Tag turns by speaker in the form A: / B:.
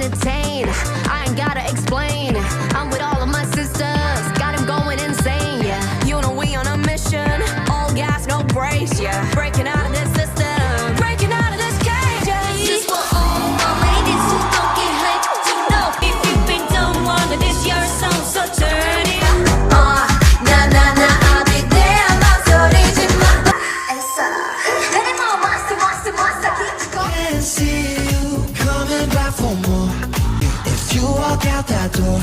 A: entertain. I ain't gotta explain. I'm with all of my sisters, got him going insane, yeah. You know we on a mission, all gas, no brakes, yeah. Breaking out of this system, breaking out of this cage, yeah.
B: This is for all my ladies who don't get hyped to know. If you've been done one, then it's your song, so turn it up. I'll be there, 망설이지 마. 내내 뭐 monster, keep going.
C: Can't see you coming back for more. If you walk out that door